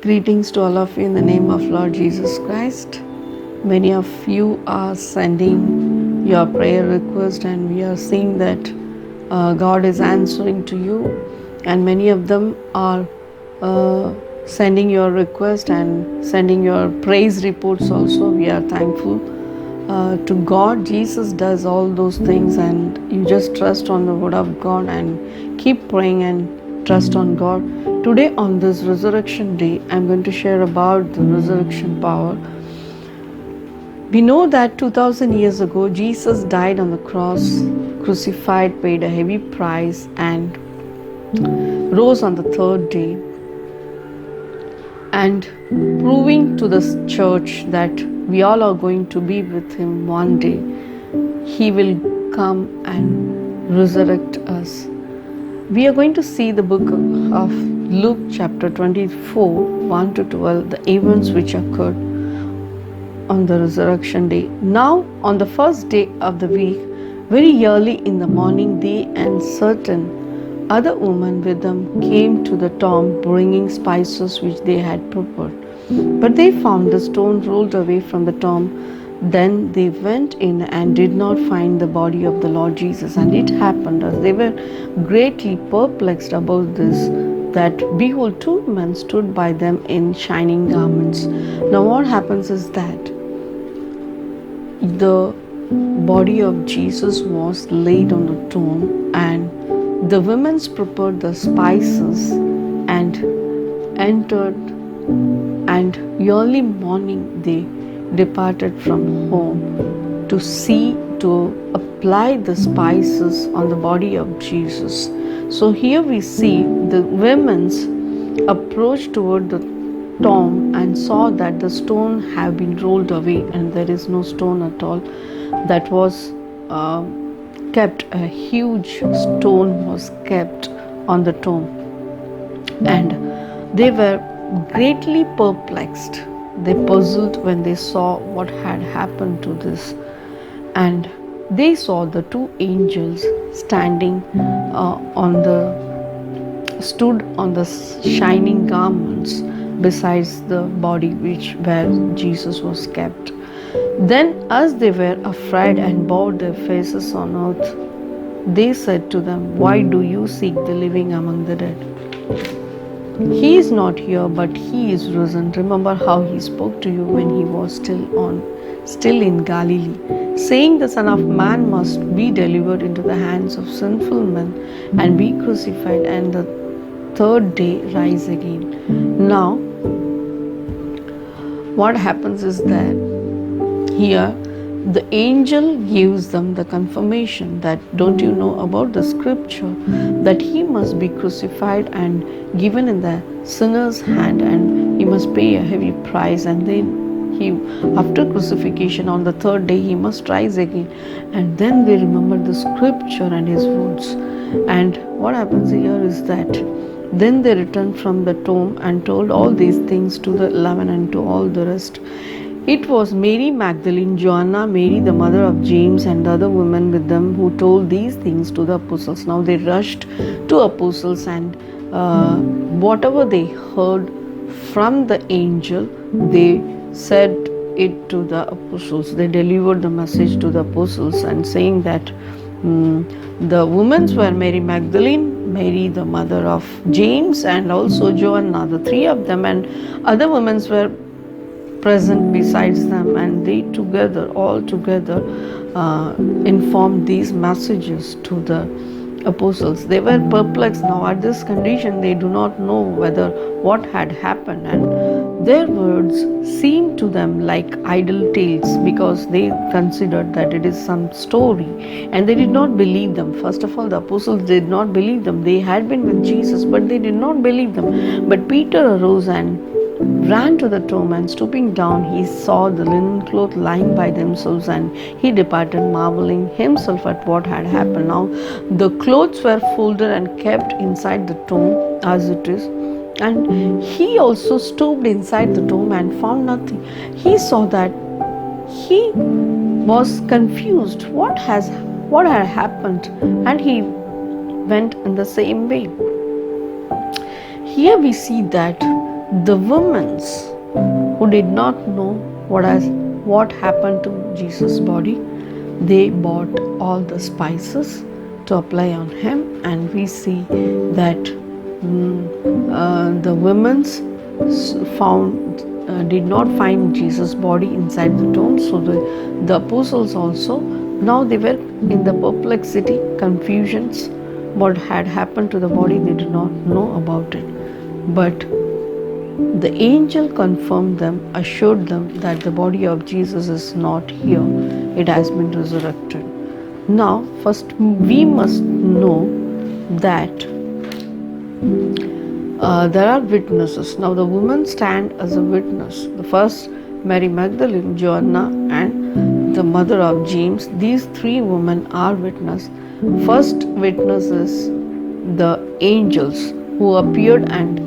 Greetings to all of you in the name of Lord Jesus Christ. Many of you are sending your prayer request, and we are seeing that God is answering to you. And many of them are sending your request and sending your praise reports also. We are thankful to God. Jesus does all those things, and you just trust on the word of God and keep praying and trust on God. Today, on this resurrection day, I'm going to share about the resurrection power. We know that 2000 years ago, Jesus died on the cross, crucified, paid a heavy price, and rose on the third day, and proving to the church that we all are going to be with him one day. He will come and resurrect us. We are going to see the book of Luke chapter 24, 1 to 12, the events which occurred on the resurrection day. Now, on the first day of the week, very early in the morning, they and certain other women with them came to the tomb bringing spices which they had prepared. But they found the stone rolled away from the tomb. Then they went in and did not find the body of the Lord Jesus. And it happened, as they were greatly perplexed about this, that behold, two men stood by them in shining garments. Now what happens is that the body of Jesus was laid on the tomb, and the women prepared the spices and entered, and early morning they departed from home to apply the spices on the body of Jesus. So here we see the women's approach toward the tomb and saw that the stone have been rolled away, and there is no stone at all that was kept. A huge stone was kept on the tomb, and they were greatly perplexed. They puzzled when they saw what had happened to this, and they saw the two angels stood on the shining garments besides the body where Jesus was kept. Then, as they were afraid and bowed their faces on earth, they said to them, "Why do you seek the living among the dead? He is not here, but he is risen. Remember how he spoke to you when he was still in Galilee, saying the Son of Man must be delivered into the hands of sinful men and be crucified, and the third day rise again." Now, what happens is that here the angel gives them the confirmation that, don't you know about the scripture that he must be crucified and given in the sinner's hand, and he must pay a heavy price, and then after crucifixion on the third day he must rise again. And then they remember the scripture and his words. And what happens here is that then they returned from the tomb and told all these things to the 11 and to all the rest. It was Mary Magdalene, Joanna, Mary the mother of James, and the other women with them who told these things to the apostles. Now they rushed to apostles, and whatever they heard from the angel, they said it to the apostles. They delivered the message to the apostles, and saying that the women were Mary Magdalene, Mary the mother of James, and also Joanna, the three of them, and other women were present besides them, and they all together informed these messages to the apostles. They were perplexed now at this condition. They do not know whether what had happened, and their words seemed to them like idle tales, because they considered that it is some story, and they did not believe them. First of all, the apostles did not believe them. They had been with Jesus, but they did not believe them. But Peter arose and ran to the tomb, and stooping down, he saw the linen cloth lying by themselves, and he departed, marveling himself at what had happened. Now the clothes were folded and kept inside the tomb as it is, and he also stooped inside the tomb and found nothing. He saw that, he was confused what had happened, and he went in the same way. Here we see that The women who did not know what happened to Jesus' body, they bought all the spices to apply on him, and we see that the women found did not find Jesus' body inside the tomb. So the apostles also, now they were in the perplexity, confusions, what had happened to the body, they did not know about it. But the angel confirmed them, assured them that the body of Jesus is not here, it has been resurrected. Now, first we must know that there are witnesses. Now, the women stand as a witness. The first, Mary Magdalene, Joanna, and the mother of James, these three women are witness. First witness is the angels who appeared and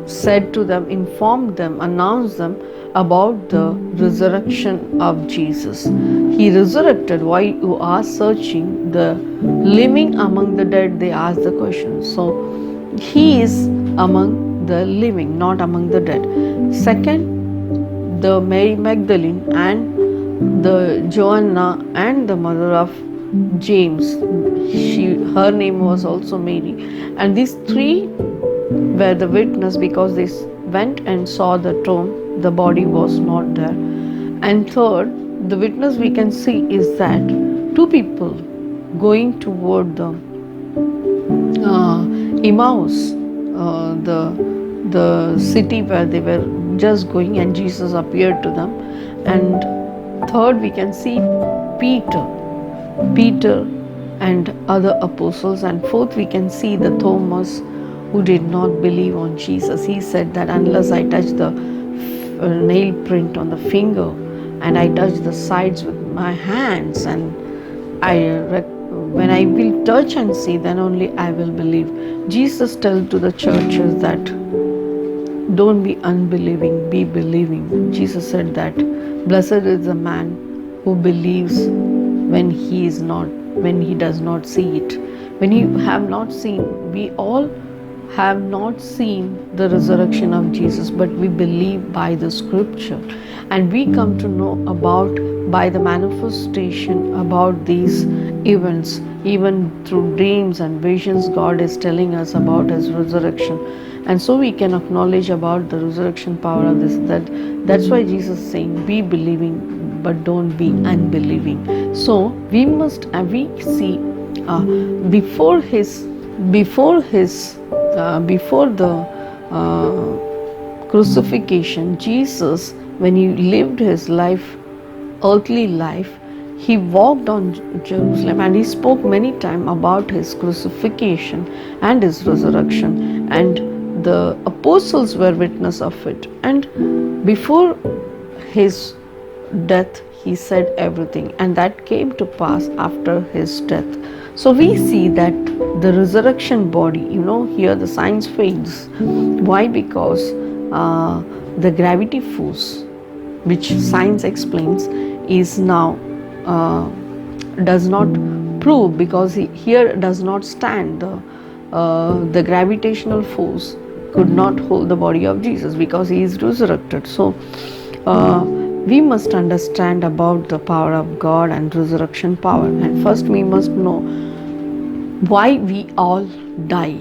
said to them, informed them, announced them about the resurrection of Jesus. He resurrected. Why you are searching the living among the dead? They asked the question. So he is among the living, not among the dead. Second, the Mary Magdalene and the Joanna and the mother of James, her name was also Mary, and these three were the witness because they went and saw the tomb, the body was not there. And third, the witness we can see is that two people going toward the Emmaus, the city where they were just going, and Jesus appeared to them. And third, we can see Peter and other apostles. And fourth, we can see the Thomas, who did not believe on Jesus. He said that unless I touch the nail print on the finger and I touch the sides with my hands, and when I will touch and see, then only I will believe. Jesus tells to the churches that don't be unbelieving, be believing. Jesus said that blessed is the man who believes when he does not see it. When you have not seen, we all have not seen the resurrection of Jesus, but we believe by the scripture, and we come to know about by the manifestation about these events. Even through dreams and visions, God is telling us about his resurrection, and so we can acknowledge about the resurrection power of this. That's why Jesus is saying, be believing but don't be unbelieving. So we see before the crucifixion, Jesus, when he lived his life, earthly life, he walked on Jerusalem and he spoke many times about his crucifixion and his resurrection, and the apostles were witness of it. And before his death, he said everything, and that came to pass after his death. So we see that the resurrection body, here the science fades. Why? Because the gravity force, which science explains, is now does not prove, because here does not stand. The gravitational force could not hold the body of Jesus because he is resurrected. So we must understand about the power of God and resurrection power. And first we must know why we all die.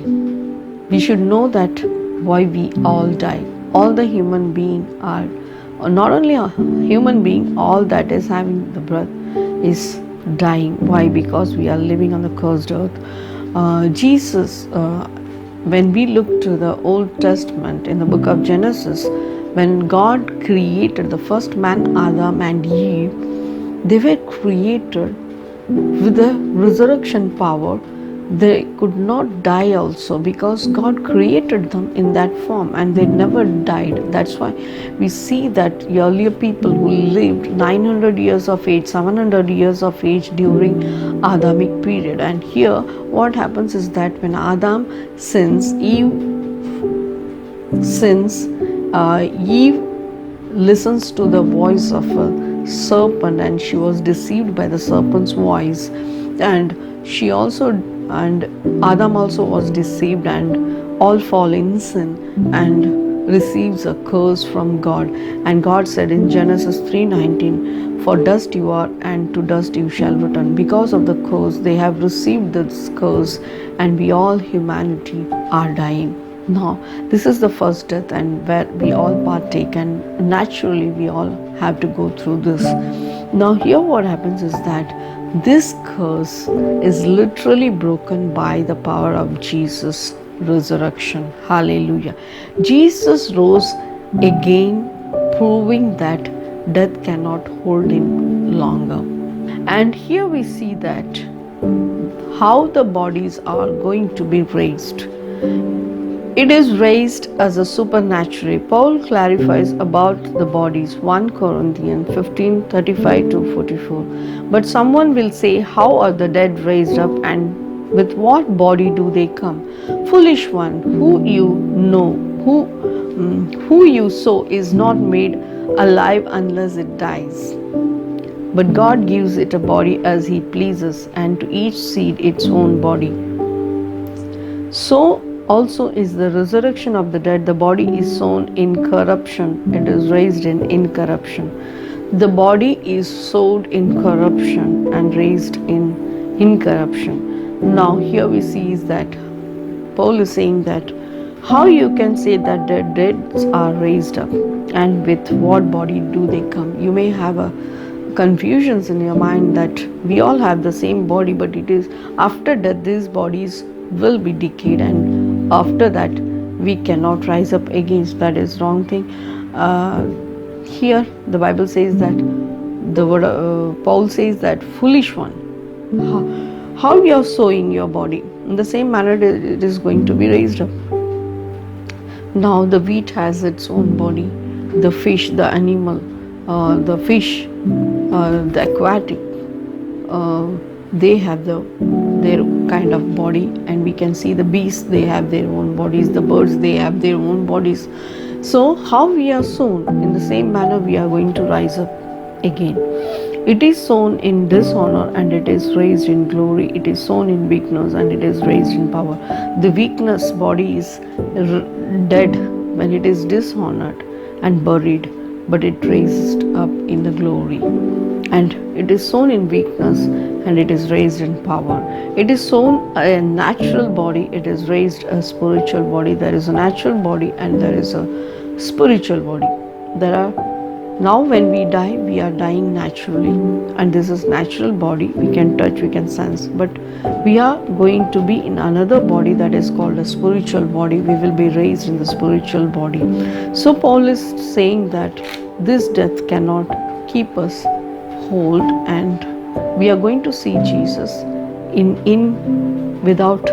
We should know that why we all die. All the human beings are, not only a human being, all that is having the breath is dying. Why? Because we are living on the cursed earth. Jesus, when we look to the Old Testament in the book of Genesis, when God created the first man, Adam and Eve, they were created with the resurrection power. They could not die also because God created them in that form, and they never died. That's why we see that earlier people who lived 900 years of age, 700 years of age during Adamic period. And here what happens is that when Adam sins, Eve listens to the voice of a serpent, and she was deceived by the serpent's voice, and Adam also was deceived, and all fall in sin. And receives a curse from God. And God said in Genesis 3:19, "For dust you are, and to dust you shall return." Because of the curse, they have received this curse, and we all, humanity, are dying. Now, this is the first death, and where we all partake, and naturally we all have to go through this. Now, here what happens is that this curse is literally broken by the power of Jesus' resurrection. Hallelujah. Jesus rose again, proving that death cannot hold him longer. And here we see that how the bodies are going to be raised. It is raised as a supernaturally. Paul clarifies about the bodies, 1 Corinthians 15:35 to 44. But someone will say, "How are the dead raised up, and with what body do they come?" Foolish one, who you sow is not made alive unless it dies. But God gives it a body as He pleases, and to each seed its own body. So also is the resurrection of the dead. The body is sown in corruption, it is raised in incorruption. The body is sowed in corruption and raised in incorruption. Now here we see is that Paul is saying that how you can say that the dead are raised up, and with what body do they come? You may have a confusions in your mind that we all have the same body, but it is after death these bodies will be decayed, and after that we cannot rise up against. That is wrong thing. Here the Bible says that the word Paul says that foolish one, how you are sowing your body, in the same manner it is going to be raised up. Now the wheat has its own body, the fish, the animal, the fish, the aquatic, they have their kind of body, and we can see the beasts, they have their own bodies, the birds, they have their own bodies. So how we are sown, in the same manner we are going to rise up again. It is sown in dishonor, and it is raised in glory. It is sown in weakness, and it is raised in power. The weakness body is dead when it is dishonored and buried, but it raised up in the glory. And it is sown in weakness, and it is raised in power. It is sown a natural body, it is raised a spiritual body. There is a natural body and there is a spiritual body. Now when we die, we are dying naturally, and this is natural body. We can touch, we can sense, but we are going to be in another body that is called a spiritual body. We will be raised in the spiritual body. So Paul is saying that this death cannot keep us hold, and we are going to see Jesus in without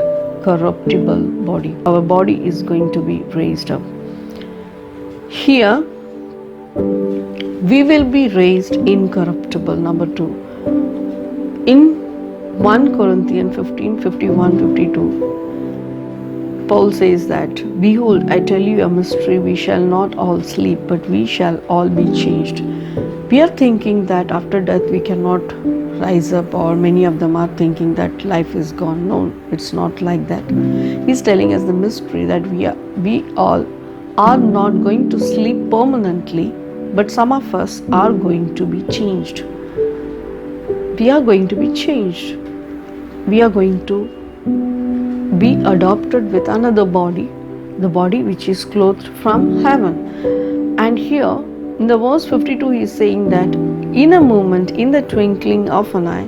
corruptible body. Our body is going to be raised up. Here we will be raised incorruptible. Number 2, in 1 Corinthians 15:51-52, Paul says that, "Behold, I tell you a mystery, we shall not all sleep, but we shall all be changed." We are thinking that after death we cannot rise up, or many of them are thinking that life is gone. No, it's not like that. He's telling us the mystery that we all are not going to sleep permanently, but some of us are going to be changed. We are going to be changed. We are going to be adopted with another body, the body which is clothed from heaven. And here in the verse 52 he is saying that in a moment, in the twinkling of an eye,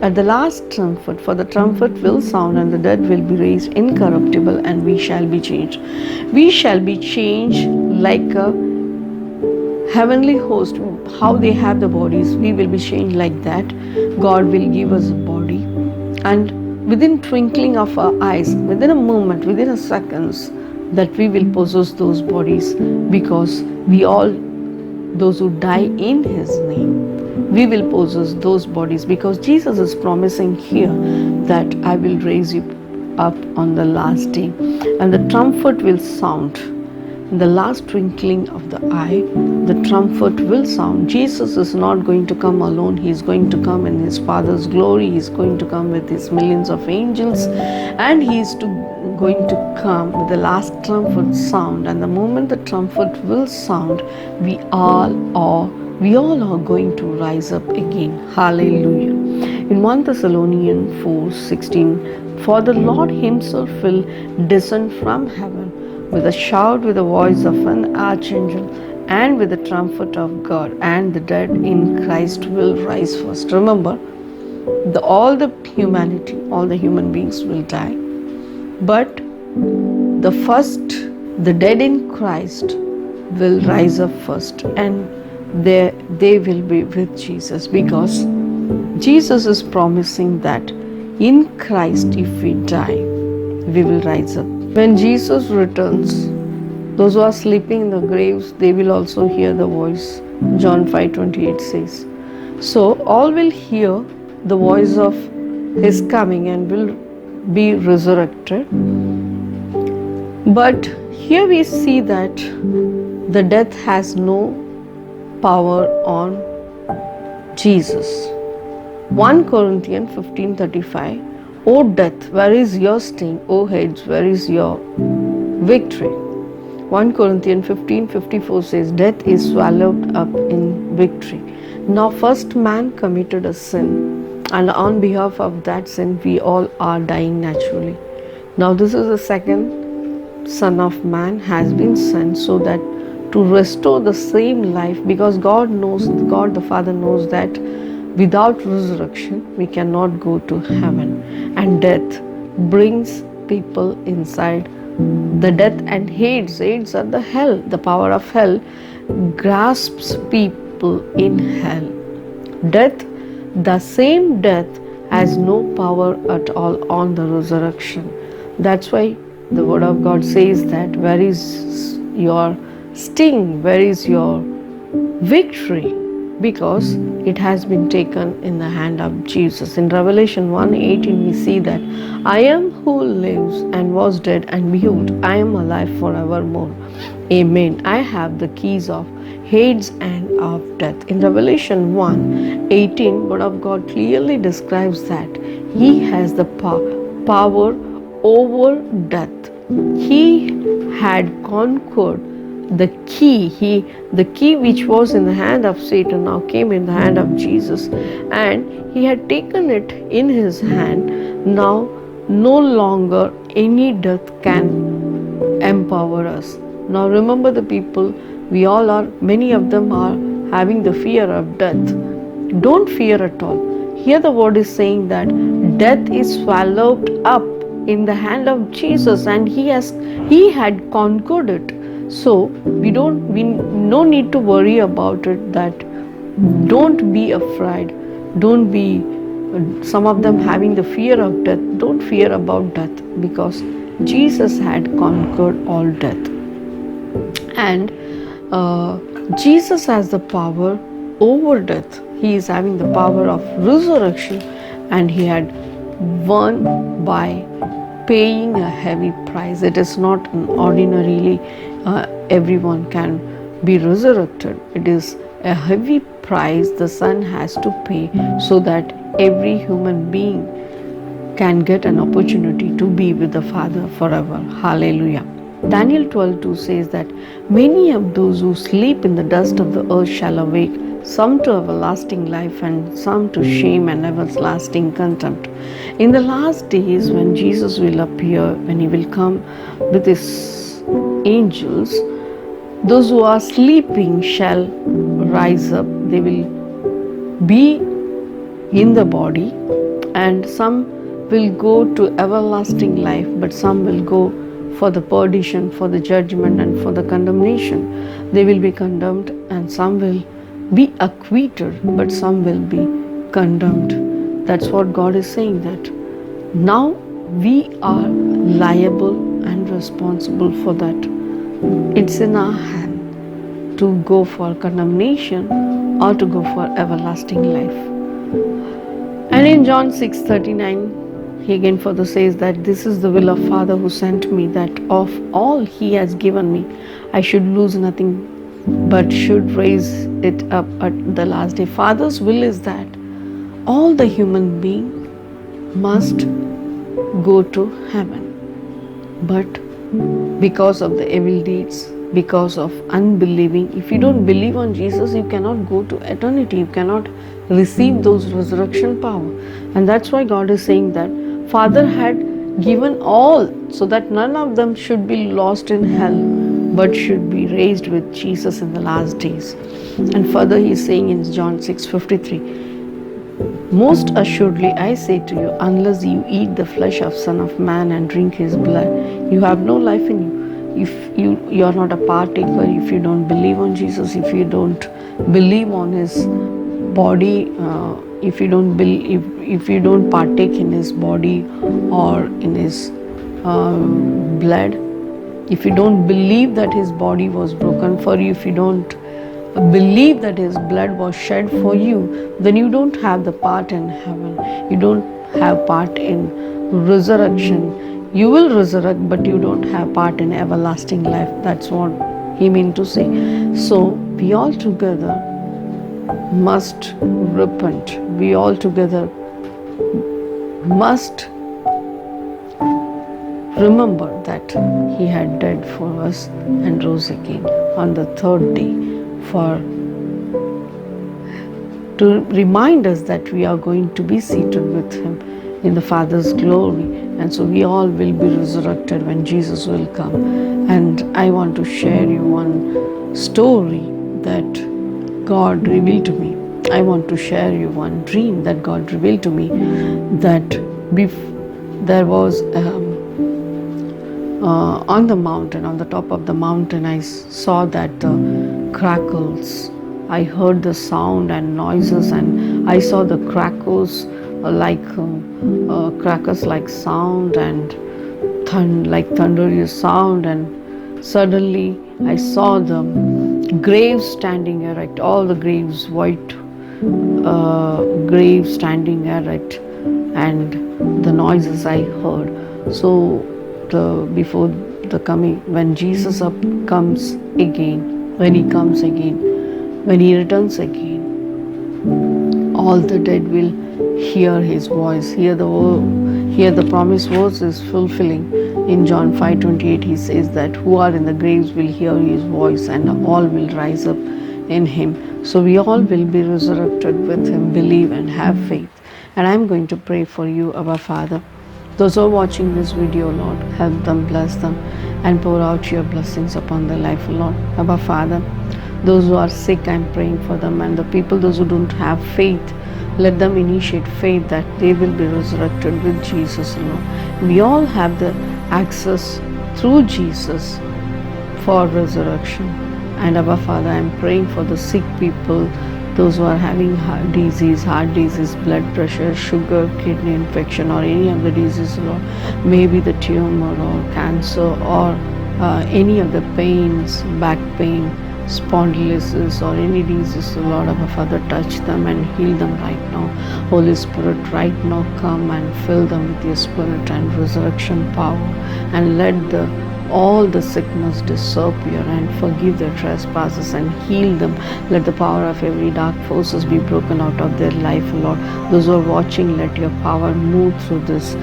at the last trumpet, for the trumpet will sound, and the dead will be raised incorruptible, and we shall be changed. We shall be changed like a heavenly host. How they have the bodies, we will be changed like that. God will give us a body, and within twinkling of our eyes, within a moment, within a seconds, that we will possess those bodies, because we all, those who die in His name, we will possess those bodies, because Jesus is promising here that I will raise you up on the last day, and the trumpet will sound. In the last twinkling of the eye, the trumpet will sound. Jesus is not going to come alone. He is going to come in His Father's glory. He is going to come with His millions of angels, and He is going to come with the last trumpet sound, and the moment the trumpet will sound, we all are going to rise up again. Hallelujah. In 1 Thessalonians 4:16, for the Lord himself will descend from heaven with a shout, with the voice of an archangel, and with the trumpet of God, and the dead in Christ will rise first. Remember, all the humanity, all the human beings will die, but the dead in Christ will rise up first, and they will be with Jesus, because Jesus is promising that in Christ, if we die, we will rise up. When Jesus returns, those who are sleeping in the graves, they will also hear the voice. John 5:28 says. So all will hear the voice of his coming and will be resurrected. But here we see that the death has no power on Jesus. 1 Corinthians 15:35, O death, where is your sting? O Hades, where is your victory? 1 Corinthians 15:54 says, death is swallowed up in victory. Now first man committed a sin, and on behalf of that sin we all are dying naturally. Now this is the second Son of Man has been sent, so that to restore the same life, because God the Father knows that without resurrection we cannot go to heaven, and death brings people inside. The death and Hades are the hell, the power of hell grasps people in hell. Death, the same death, has no power at all on the resurrection. That's why the word of God says that where is your sting, where is your victory? Because it has been taken in the hand of Jesus. In Revelation 1:18 we see that I am who lives and was dead, and behold, I am alive forevermore. Amen. I have the keys of Hades and of death. In Revelation 1:18, word of God clearly describes that he has the power over death. He had conquered the key which was in the hand of Satan now came in the hand of Jesus, and he had taken it in his hand. Now no longer any death can empower us. Now remember, the people, many of them are having the fear of death. Don't fear at all. Here the word is saying that death is swallowed up in the hand of Jesus, and he had conquered it. So we no need to worry about it. That don't be afraid. Don't be some of them having the fear of death. Don't fear about death, because Jesus had conquered all death, and Jesus has the power over death. He is having the power of resurrection, and he had won by paying a heavy price. It is not ordinarily everyone can be resurrected. It is a heavy price the Son has to pay, so that every human being can get an opportunity to be with the Father forever. Hallelujah. Daniel 12:2 says that many of those who sleep in the dust of the earth shall awake, some to everlasting life and some to shame and everlasting contempt. In the last days, when Jesus will appear, when he will come with his angels, those who are sleeping shall rise up. They will be in the body, and some will go to everlasting life, but some will go for the perdition, for the judgment, and for the condemnation. They will be condemned, and some will be acquitted, but some will be condemned. That's what God is saying, that now we are liable and responsible for that. It's in our hand to go for condemnation or to go for everlasting life. And in John 6:39, he again further says that this is the will of Father who sent me, that of all he has given me, I should lose nothing, but should raise it up at the last day. Father's will is that all the human being must go to heaven. But because of the evil deeds, because of unbelieving, if you don't believe on Jesus, you cannot go to eternity, you cannot receive those resurrection power. And that's why God is saying that Father had given all so that none of them should be lost in hell, but should be raised with Jesus in the last days. And further he is saying in John 6:53, most assuredly I say to you, unless you eat the flesh of Son of Man and drink his blood, you have no life in you. If you are not a partaker, if you don't believe on Jesus, if you don't believe on his body, if you don't partake in his body or in his blood, if you don't believe that his body was broken for you, if you don't believe that his blood was shed for you, then you don't have the part in heaven. You don't have part in resurrection. You will resurrect, but you don't have part in everlasting life. That's what he meant to say. So we all together must repent. We all together must remember that he had died for us and rose again on the third day to remind us that we are going to be seated with him in the Father's glory. And so we all will be resurrected when Jesus will come. And I want to share you one story that God revealed to me. I want to share you one dream that God revealed to me, that there was on the mountain, on the top of the mountain, I saw that the crackles, I heard the sound and noises, and I saw the crackles like crackers like sound and like thunderous sound, and suddenly I saw the graves standing erect, all the graves, white graves standing erect, and the noises I heard. So before the coming, when Jesus comes again, when he comes again, when he returns again, all the dead will hear his voice. Here the promised verse is fulfilling. In John 5:28 he says that who are in the graves will hear his voice, and all will rise up in him. So we all will be resurrected with him. Believe and have faith. And I'm going to pray for you, our Father. Those who are watching this video, Lord, help them, bless them, and pour out your blessings upon their life, Lord. Abba Father, those who are sick, I'm praying for them, and the people, those who don't have faith, let them initiate faith that they will be resurrected with Jesus, Lord. We all have the access through Jesus for resurrection. And Abba Father, I'm praying for the sick people, those who are having heart disease, blood pressure, sugar, kidney infection, or any of the diseases, Lord. Maybe the tumor or cancer or any of the pains, back pain, spondylosis, or any disease, Lord, our Father, touch them and heal them right now. Holy Spirit, right now come and fill them with your Spirit and resurrection power, and let all the sickness disappear, and forgive their trespasses and heal them. Let the power of every dark forces be broken out of their life, Lord. Those who are watching, let your power move through this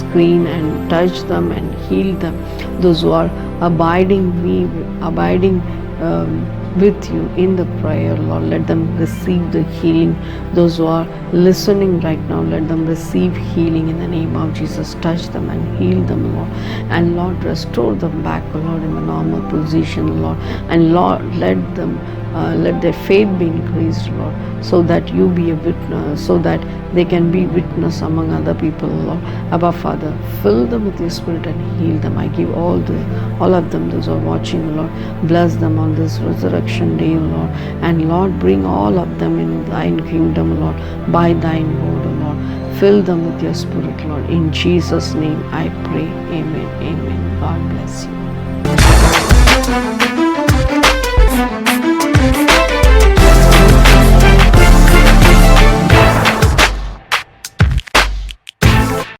screen and touch them and heal them. Those who are abiding with you in the prayer, Lord, let them receive the healing. Those who are listening right now, let them receive healing in the name of Jesus. Touch them and heal them, Lord. And Lord, restore them back, Lord, in the normal position, Lord. And Lord, let their faith be increased, Lord, so that you be a witness, so that they can be witness among other people, Lord. Abba Father, fill them with your Spirit and heal them. I give all of them, those who are watching, Lord, bless them on this resurrection day, Lord. And Lord, bring all of them in thine kingdom, Lord, by thine word, Lord. Fill them with your Spirit, Lord. In Jesus' name I pray. Amen. Amen. God bless you.